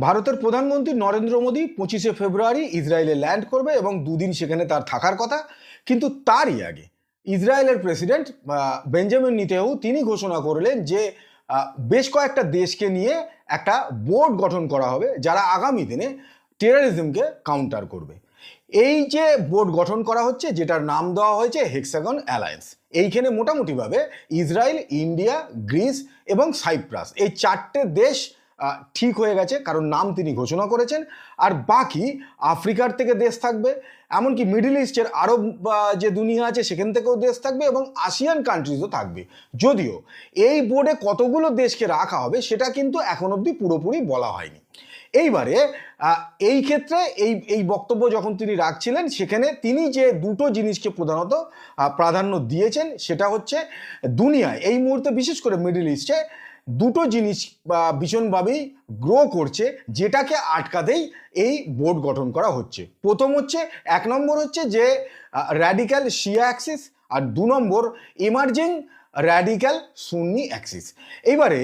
ভারতের প্রধানমন্ত্রী নরেন্দ্র মোদী 25শে ফেব্রুয়ারি ইসরায়েলে ল্যান্ড করবে এবং দুদিন সেখানে তার থাকার কথা। কিন্তু তারই আগে ইসরায়েলের প্রেসিডেন্ট বেঞ্জামিন নেতানিয়াহু তিনি ঘোষণা করলেন যে বেশ কয়েকটা দেশকে নিয়ে একটা বোর্ড গঠন করা হবে যারা আগামী দিনে টেররিজমকে কাউন্টার করবে। এই যে বোর্ড গঠন করা হচ্ছে, যেটার নাম দেওয়া হয়েছে হেক্সাগন অ্যালায়েন্স, এইখানে মোটামুটিভাবে ইসরায়েল, ইন্ডিয়া, গ্রিস এবং সাইপ্রাস এই চারটে দেশ ঠিক হয়ে গেছে, কারণ নাম তিনি ঘোষণা করেছেন। আর বাকি আফ্রিকার থেকে দেশ থাকবে, এমনকি মিডল ইস্টের আরব যে দুনিয়া আছে সেখান থেকেও দেশ থাকবে এবং আসিয়ান কান্ট্রিজও থাকবে। যদিও এই বোর্ডে কতগুলো দেশকে রাখা হবে সেটা কিন্তু এখন অবধি পুরোপুরি বলা হয়নি। এইবারে এই ক্ষেত্রে এই বক্তব্য যখন তিনি রাখছিলেন, সেখানে তিনি যে দুটো জিনিসকে প্রধানত প্রাধান্য দিয়েছেন সেটা হচ্ছে দুনিয়ায় এই মুহূর্তে বিশেষ করে মিডল ইস্টে দুটো জিনিস ভীষণভাবেই গ্রো করছে, যেটাকে আটকাতেই এই বোর্ড গঠন করা হচ্ছে। প্রথম হচ্ছে, এক নম্বর হচ্ছে যে র্যাডিক্যাল শিয়া অ্যাক্সিস, আর দু নম্বর এমার্জিং র্যাডিক্যাল সুন্নি অ্যাক্সিস। এবারে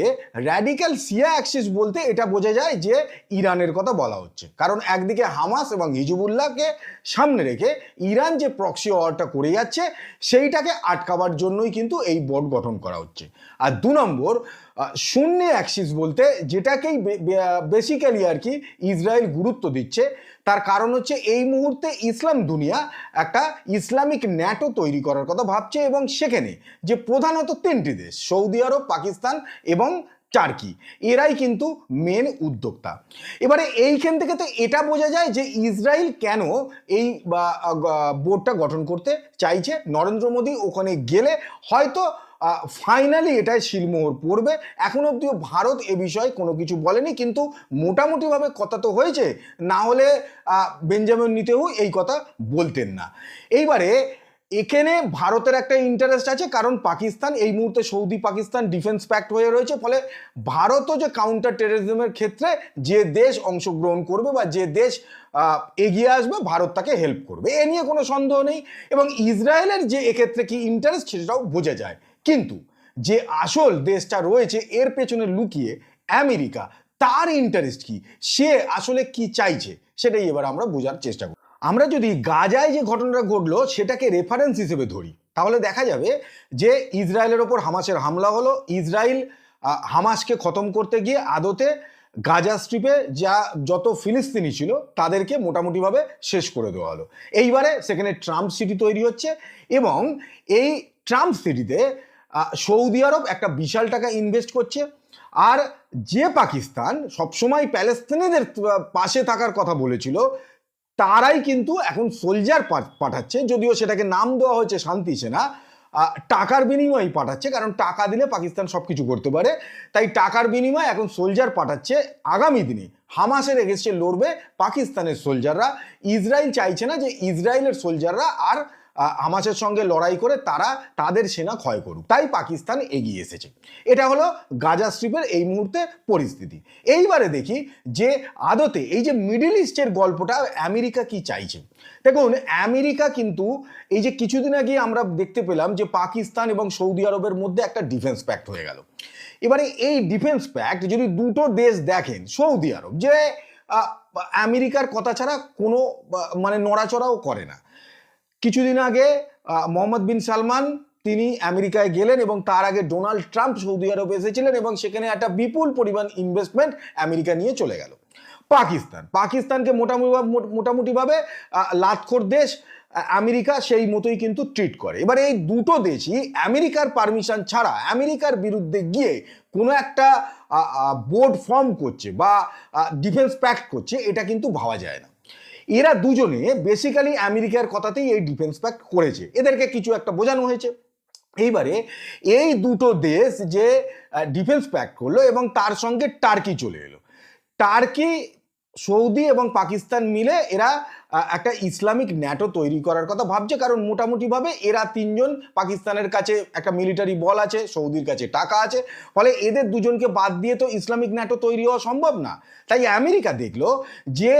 র্যাডিক্যাল শিয়া অ্যাক্সিস বলতে এটা বোঝা যায় যে ইরানের কথা বলা হচ্ছে, কারণ একদিকে হামাস এবং হিজবুল্লাহকে সামনে রেখে ইরান যে প্রক্সি ওয়ারটা করে যাচ্ছে সেইটাকে আটকাবার জন্যই কিন্তু এই বোর্ড গঠন করা হচ্ছে। আর দু নম্বর সুন্নি অ্যাক্সিস বলতে যেটাকেই বেসিক্যালি আর কি ইসরায়েল গুরুত্ব দিচ্ছে, তার কারণ হচ্ছে এই মুহূর্তে ইসলাম দুনিয়া একটা ইসলামিক ন্যাটো তৈরি করার কথা ভাবছে এবং সেখানে যে প্রধানত তিনটি দেশ সৌদি আরব, পাকিস্তান এবং টার্কি, এরাই কিন্তু মেন উদ্যোক্তা। এবারে এইখান থেকে তো এটা বোঝা যায় যে ইসরায়েল কেন এই বোর্ডটা গঠন করতে চাইছে। নরেন্দ্র মোদী ওখানে গেলে হয়তো ফাইনালি এটাই শিলমোহর পড়বে। এখন অবধিও ভারত এ বিষয়ে কোনো কিছু বলেনি, কিন্তু মোটামুটিভাবে কথা তো হয়েছে, না হলে বেঞ্জামিন নেতানিয়াহু এই কথা বলতেন না। এইবারে এখানে ভারতের একটা ইন্টারেস্ট আছে, কারণ পাকিস্তান এই মুহূর্তে সৌদি পাকিস্তান ডিফেন্স প্যাক্ট হয়ে রয়েছে, ফলে ভারতও যে কাউন্টার টেররিজমের ক্ষেত্রে যে দেশ অংশগ্রহণ করবে বা যে দেশ এগিয়ে আসবে ভারত তাকে হেল্প করবে, এ নিয়ে কোনো সন্দেহ নেই। এবং ইসরায়েলের যে এক্ষেত্রে কি ইন্টারেস্ট সেটাও বোঝা যায়। কিন্তু যে আসল দেশটা রয়েছে এর পেছনে লুকিয়ে আমেরিকা, তার ইন্টারেস্ট কি, সে আসলে কি চাইছে, সেটাই এবার আমরা বোঝার চেষ্টা করি। আমরা যদি গাজায় যে ঘটনাটা ঘটলো সেটাকে রেফারেন্স হিসেবে ধরি, তাহলে দেখা যাবে যে ইসরায়েলের ওপর হামাসের হামলা হলো। ইসরায়েল হামাসকে খতম করতে গিয়ে আদতে গাজা স্ট্রিপে যত ফিলিস্তিনি ছিল তাদেরকে মোটামুটিভাবে শেষ করে দেওয়া হলো। এইবারে সেখানে ট্রাম্প সিটি তৈরি হচ্ছে এবং এই ট্রাম্প সিটিতে সৌদি আরব একটা বিশাল টাকা ইনভেস্ট করছে। আর যে পাকিস্তান সবসময় প্যালেস্তিনিদের পাশে থাকার কথা বলেছিল, তারাই কিন্তু এখন সোলজার পাঠাচ্ছে, যদিও সেটাকে নাম দেওয়া হয়েছে শান্তি সেনা, টাকার বিনিময়ে পাঠাচ্ছে, কারণ টাকা দিলে পাকিস্তান সব কিছু করতে পারে, তাই টাকার বিনিময়ে এখন সোলজার পাঠাচ্ছে। আগামী দিনে হামাসের এগেনস্টে লড়বে পাকিস্তানের সোলজাররা। ইসরায়েল চাইছে না যে ইসরায়েলের সোলজাররা আর হামাসের সঙ্গে লড়াই করে তারা তাদের সেনা ক্ষয় করুক, তাই পাকিস্তান এগিয়ে এসেছে। এটা হলো গাজা স্ট্রিপের এই মুহূর্তে পরিস্থিতি। এইবারে দেখি যে আদতে এই যে মিডল ইস্টের গল্পটা আমেরিকা কি চাইছে। দেখুন, আমেরিকা কিন্তু এই যে কিছুদিন আগে আমরা দেখতে পেলাম যে পাকিস্তান এবং সৌদি আরবের মধ্যে একটা ডিফেন্স প্যাক্ট হয়ে গেল। এবারে এই ডিফেন্স প্যাক্ট যদি দুটো দেশ দেখেন, সৌদি আরব যে আমেরিকার কথা ছাড়া কোনো মানে নড়াচড়াও করে না। কিছুদিন আগে মোহাম্মদ বিন সালমান তিনি আমেরিকায় গেলেন এবং তার আগে ডোনাল্ড ট্রাম্প সৌদি আরবে এসেছিলেন এবং সেখানে একটা বিপুল পরিমাণ ইনভেস্টমেন্ট আমেরিকা নিয়ে চলে গেল। পাকিস্তানকে মোটামুটিভাবে লাতখোর দেশ আমেরিকা সেই মতোই কিন্তু ট্রিট করে। এবার এই দুটো দেশই আমেরিকার পারমিশন ছাড়া আমেরিকার বিরুদ্ধে গিয়ে কোনো একটা বোর্ড ফর্ম করছে বা ডিফেন্স প্যাক্ট করছে, এটা কিন্তু ভাবা যায় না। এরা দুজনে বেসিক্যালি আমেরিকার কথাতেই এই ডিফেন্স প্যাক্ট করেছে, এদেরকে কিছু একটা বোঝানো হয়েছে। এইবারে এই দুটো দেশ যে ডিফেন্স প্যাক্ট করলো এবং তার সঙ্গে টার্কি চলে এলো। টার্কি, সৌদি এবং পাকিস্তান মিলে এরা একটা ইসলামিক ন্যাটো তৈরি করার কথা ভাবছে, কারণ মোটামুটিভাবে এরা তিনজন, পাকিস্তানের কাছে একটা মিলিটারি বল আছে, সৌদির কাছে টাকা আছে, ফলে এদের দুজনকে বাদ দিয়ে তো ইসলামিক ন্যাটো তৈরি হওয়া সম্ভব না। তাই আমেরিকা দেখলো যে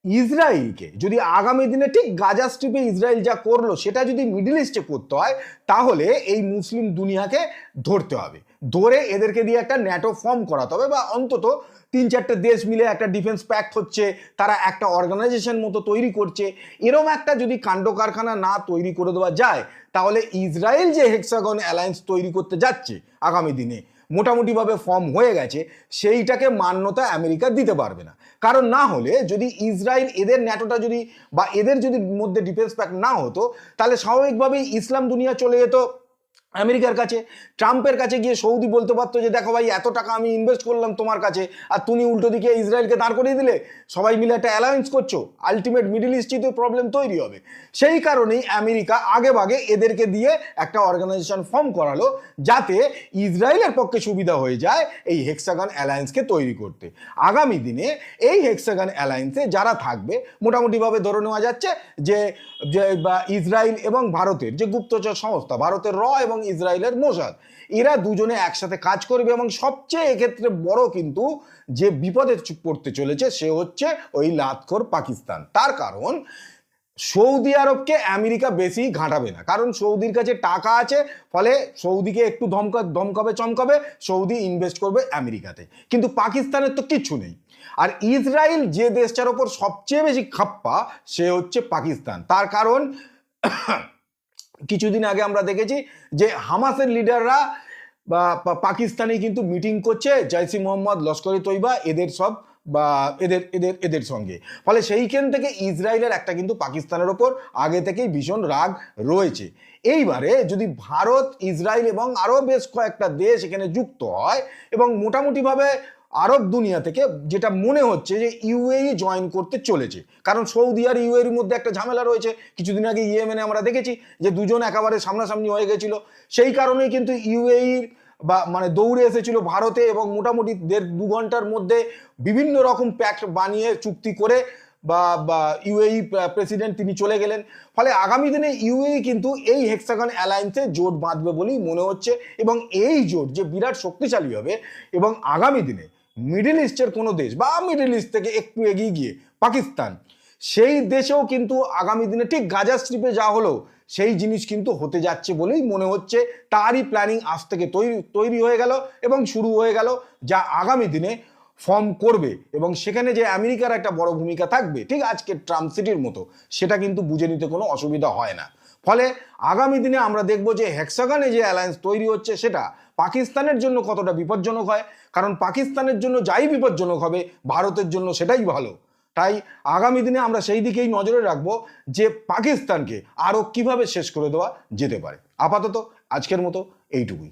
ইসরায়েলকে যদি আগামী দিনে ঠিক গাজা স্ট্রিপে ইসরায়েল যা করলো সেটা যদি মিডল ইস্টে করতে হয়, তাহলে এই মুসলিম দুনিয়াকে ধরতে হবে। ধরে এদেরকে দিয়ে একটা ন্যাটো ফর্ম করাতে হবে, বা অন্তত 3-4টে দেশ মিলে একটা ডিফেন্স প্যাক্ট হচ্ছে, তারা একটা অর্গানাইজেশন মতো তৈরি করছে। এরম একটা যদি কাণ্ড কারখানা না তৈরি করে দেওয়া যায়, তাহলে ইসরায়েল যে হেক্সাগন অ্যালায়েন্স তৈরি করতে যাচ্ছে আগামী দিনে, মোটামুটিভাবে ফর্ম হয়ে গেছে, সেইটাকে মান্যতা আমেরিকা দিতে পারবে না। কারণ না হলে যদি ইসরায়েল এদের ন্যাটোটা যদি বা এদের যদি মধ্যে ডিফেন্স প্যাক্ট না হতো, তাহলে স্বাভাবিকভাবেই ইসলাম দুনিয়া চলে যেত আমেরিকার কাছে। ট্রাম্পের কাছে গিয়ে সৌদি বলতে পারতো যে দেখো ভাই, এত টাকা আমি ইনভেস্ট করলাম তোমার কাছে, আর তুমি উল্টো দিকে ইসরায়েলকে দাঁড় করিয়ে দিলে, সবাই মিলে একটা অ্যালায়েন্স করছো, আলটিমেট মিডল ইস্টে তো প্রবলেম তৈরি হবে। সেই কারণেই আমেরিকা আগে ভাগে এদেরকে দিয়ে একটা অর্গানাইজেশন ফর্ম করালো, যাতে ইসরায়েলের পক্ষে সুবিধা হয়ে যায় এই হেক্সাগন অ্যালায়েন্সকে তৈরি করতে। আগামী দিনে এই হেক্সাগন অ্যালায়েন্সে যারা থাকবে, মোটামুটিভাবে ধরে নেওয়া যাচ্ছে যে ইসরায়েল এবং ভারতের যে গুপ্তচর সংস্থা, ভারতের র এবং ইসরায়েলের মোসাদ, এরা দুজনে একসাথে কাজ করবে। এবং সবচেয়ে এক্ষেত্রে বড় কিন্তু যে বিপদে পড়তে চলেছে সে হচ্ছে ওই লাতখোর পাকিস্তান। তার কারণ সৌদি আরবকে আমেরিকা বেশি ঘাঁটাবে না, কারণ সৌদির কাছে টাকা আছে, ফলে সৌদিকে একটু ধমকাবে চমকাবে, সৌদি ইনভেস্ট করবে আমেরিকাতে। কিন্তু পাকিস্তানের তো কিচ্ছু নেই। আর ইসরায়েল যে দেশটার ওপর সবচেয়ে বেশি খাপ্পা, সে হচ্ছে পাকিস্তান। তার কারণ কিছুদিন আগে আমরা দেখেছি যে হামাসের লিডাররা বা পাকিস্তানে কিন্তু মিটিং করছে জৈশ-ই মোহাম্মদ, লস্কর-ই তৈবা, এদের সব বা এদের সঙ্গে। ফলে সেইখান থেকে ইসরায়েলের একটা কিন্তু পাকিস্তানের ওপর আগে থেকেই ভীষণ রাগ রয়েছে। এইবারে যদি ভারত, ইসরায়েল এবং আরও বেশ কয়েকটা দেশ এখানে যুক্ত হয়, এবং মোটামুটিভাবে আরব দুনিয়া থেকে যেটা মনে হচ্ছে যে ইউএই জয়েন করতে চলেছে, কারণ সৌদি আর ইউএর মধ্যে একটা ঝামেলা রয়েছে। কিছুদিন আগে ইয়েমেনে আমরা দেখেছি যে দুজন একেবারে সামনাসামনি হয়ে গেছিল। সেই কারণেই কিন্তু ইউএইর বা মানে দৌড়ে এসেছিল ভারতে, এবং মোটামুটি 1.5-2 ঘন্টার মধ্যে বিভিন্ন রকম প্যাক্ট বানিয়ে চুক্তি করে বা ইউএই প্রেসিডেন্ট তিনি চলে গেলেন। ফলে আগামী দিনে ইউএই কিন্তু এই হেক্সাগন অ্যালায়েন্সে জোট বাঁধবে বলেই মনে হচ্ছে, এবং এই জোট যে বিরাট শক্তিশালী হবে। এবং আগামী দিনে মিডল ইস্টের কোনো দেশ বা মিডল ইস্ট থেকে একটু এগিয়ে গিয়ে পাকিস্তান, সেই দেশেও কিন্তু আগামী দিনে ঠিক গাজা স্ট্রিপে যা হলো সেই জিনিস কিন্তু হতে যাচ্ছে বলেই মনে হচ্ছে। তারই প্ল্যানিং আজ থেকে তৈরি হয়ে গেল এবং শুরু হয়ে গেল, যা আগামী দিনে ফর্ম করবে। এবং সেখানে যে আমেরিকার একটা বড় ভূমিকা থাকবে, ঠিক আজকে ট্রাম্প সিটির মতো, সেটা কিন্তু বুঝে নিতে কোনো অসুবিধা হয় না। ফলে আগামী দিনে আমরা দেখব যে হেক্সাগনে যে অ্যালায়েন্স তৈরি হচ্ছে সেটা পাকিস্তানের জন্য কতটা বিপজ্জনক হয়। কারণ পাকিস্তানের জন্য যাই বিপজ্জনক হবে, ভারতের জন্য সেটাই ভালো। তাই আগামী দিনে আমরা সেই দিকেই নজরে রাখবো যে পাকিস্তানকে আরও কিভাবে শেষ করে দেওয়া যেতে পারে। আপাতত আজকের মতো এইটুকুই।